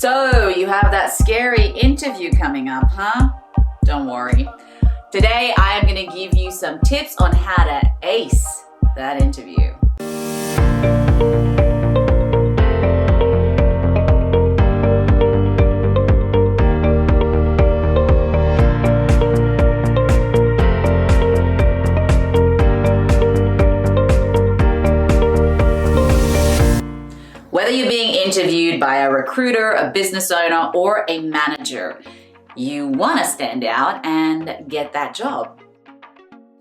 So you have that scary interview coming up, huh? Don't worry. Today I am going to give you some tips on how to ace that interview. Whether you're being interviewed by a recruiter, a business owner, or a manager, you want to stand out and get that job.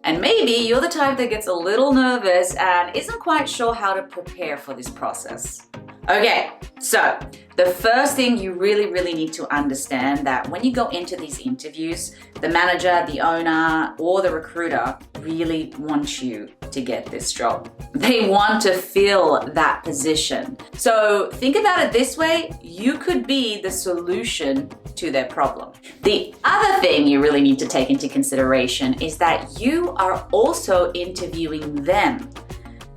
And maybe you're the type that gets a little nervous and isn't quite sure how to prepare for this process. Okay, so the first thing you really need to understand that when you go into these interviews, the manager, the owner, or the recruiter really wants you to get this job. They want to fill that position. So think about it this way, you could be the solution to their problem. The other thing you really need to take into consideration is that you are also interviewing them.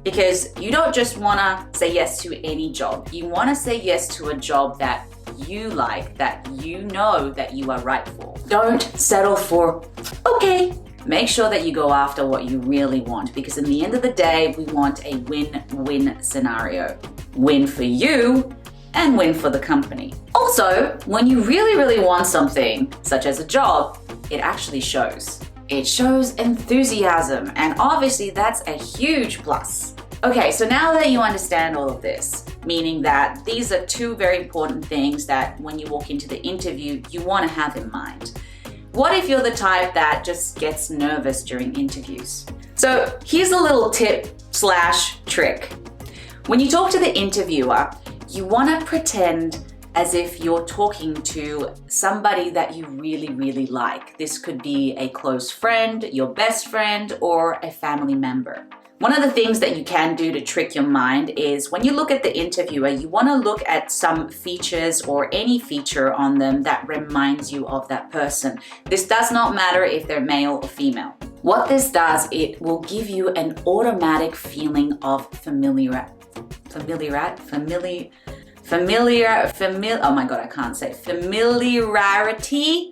Because you don't just want to say yes to any job. You want to say yes to a job that you like, that you know that you are right for. Don't settle for, okay. Make sure that you go after what you really want, because in the end of the day, we want a win-win scenario. Win for you and win for the company. Also, when you really want something, such as a job, it actually shows. It shows enthusiasm, and obviously that's a huge plus. Okay, so now that you understand all of this, meaning that these are two very important things that when you walk into the interview, you want to have in mind. What if you're the type that just gets nervous during interviews? So here's a little tip/trick. When you talk to the interviewer, you want to pretend as if you're talking to somebody that you really like. This could be a close friend, your best friend, or a family member. One of the things that you can do to trick your mind is when you look at the interviewer, you want to look at some features or any feature on them that reminds you of that person. This does not matter if they're male or female. What this does, it will give you an automatic feeling of familiarity.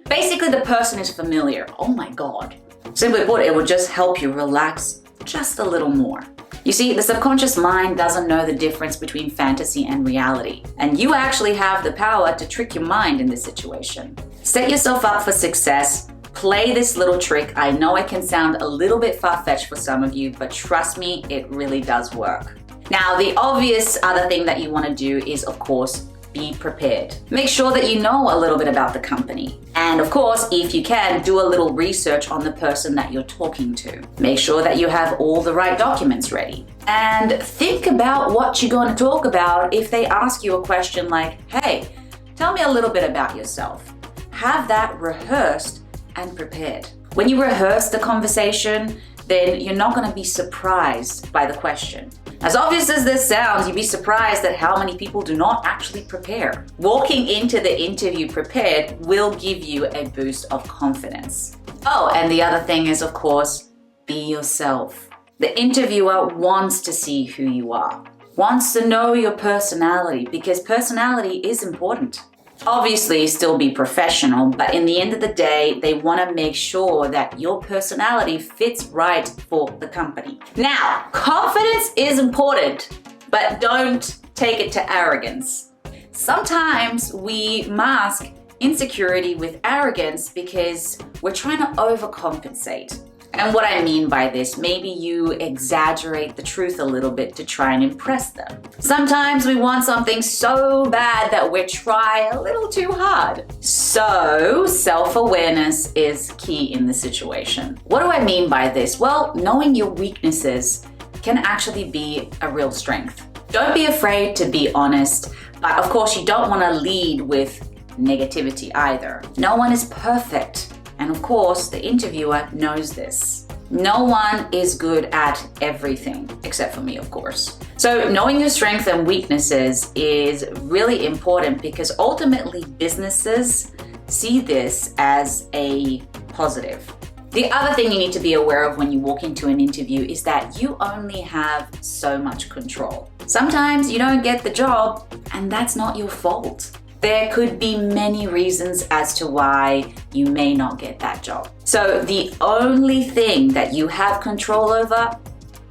Basically, the person is familiar. Oh my God. Simply put, it will just help you relax just a little more. You see, the subconscious mind doesn't know the difference between fantasy and reality, and you actually have the power to trick your mind in this situation. Set yourself up for success. Play this little trick. I know it can sound a little bit far-fetched for some of you, but trust me, it really does work. Now, the obvious other thing that you want to do is, of course, be prepared. Make sure that you know a little bit about the company. And of course, if you can, do a little research on the person that you're talking to. Make sure that you have all the right documents ready. And think about what you're going to talk about if they ask you a question like, hey, tell me a little bit about yourself. Have that rehearsed and prepared. When you rehearse the conversation, then you're not going to be surprised by the question. As obvious as this sounds, you'd be surprised at how many people do not actually prepare. Walking into the interview prepared will give you a boost of confidence. Oh, and the other thing is, of course, be yourself. The interviewer wants to see who you are, wants to know your personality, because personality is important. Obviously, still be professional, but in the end of the day, they want to make sure that your personality fits right for the company. Now, confidence is important, but don't take it to arrogance. Sometimes we mask insecurity with arrogance because we're trying to overcompensate. And what I mean by this, maybe you exaggerate the truth a little bit to try and impress them. Sometimes we want something so bad that we try a little too hard. So, self-awareness is key in this situation. What do I mean by this? Well, knowing your weaknesses can actually be a real strength. Don't be afraid to be honest, but of course you don't want to lead with negativity either. No one is perfect. And of course, the interviewer knows this. No one is good at everything, except for me, of course. So knowing your strengths and weaknesses is really important because ultimately businesses see this as a positive. The other thing you need to be aware of when you walk into an interview is that you only have so much control. Sometimes you don't get the job, and that's not your fault. there could be many reasons as to why you may not get that job. So the only thing that you have control over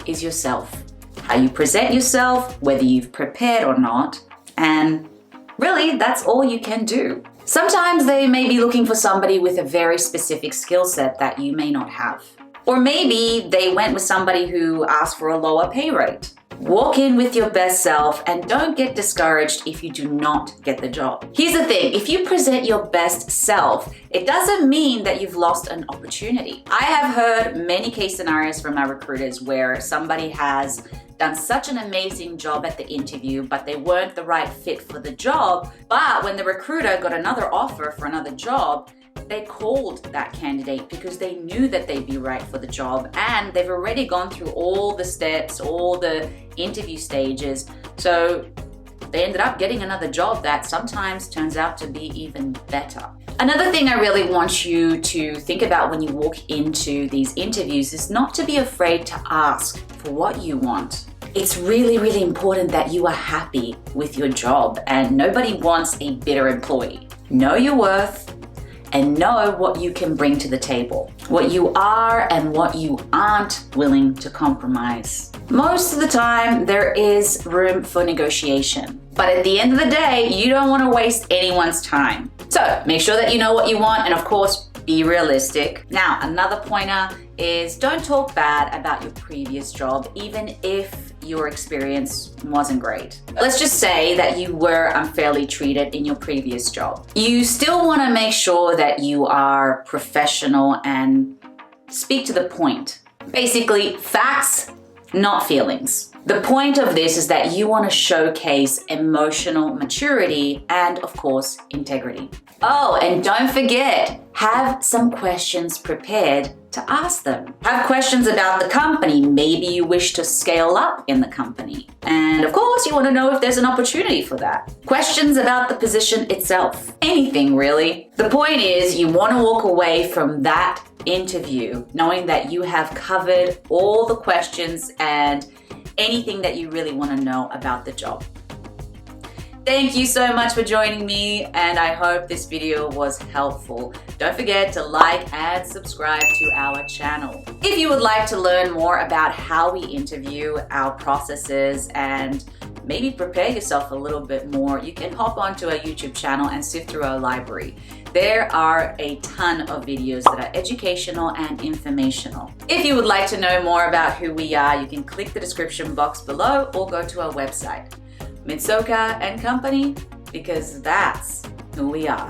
is yourself. How you present yourself, whether you've prepared or not, and really that's all you can do. Sometimes they may be looking for somebody with a very specific skill set that you may not have. Or maybe they went with somebody who asked for a lower pay rate. Walk in with your best self and don't get discouraged if you do not get the job. Here's the thing, if you present your best self, it doesn't mean that you've lost an opportunity. I have heard many case scenarios from our recruiters where somebody has done such an amazing job at the interview, but they weren't the right fit for the job. But when the recruiter got another offer for another job, they called that candidate because they knew that they'd be right for the job, and they've already gone through all the steps, all the interview stages. So they ended up getting another job that sometimes turns out to be even better. Another thing I really want you to think about when you walk into these interviews is not to be afraid to ask for what you want. It's really, really important that you are happy with your job, and nobody wants a bitter employee. Know your worth and know what you can bring to the table, what you are and what you aren't willing to compromise. Most of the time, there is room for negotiation. But at the end of the day, you don't want to waste anyone's time. So make sure that you know what you want, and of course, be realistic. Now, another pointer is don't talk bad about your previous job, even if your experience wasn't great. Let's just say that you were unfairly treated in your previous job. You still want to make sure that you are professional and speak to the point. Basically, facts, not feelings. The point of this is that you want to showcase emotional maturity and, of course, integrity. Oh, and don't forget, have some questions prepared to ask them. Have questions about the company. Maybe you wish to scale up in the company. And of course, you want to know if there's an opportunity for that. Questions about the position itself. Anything really. The point is, you want to walk away from that interview knowing that you have covered all the questions and anything that you really want to know about the job. Thank you so much for joining me, and I hope this video was helpful. Don't forget to like and subscribe to our channel. If you would like to learn more about how we interview, our processes, and maybe prepare yourself a little bit more, you can hop onto our YouTube channel and sift through our library. There are a ton of videos that are educational and informational. If you would like to know more about who we are, you can click the description box below or go to our website, Mitsuoka Company, because that's who we are.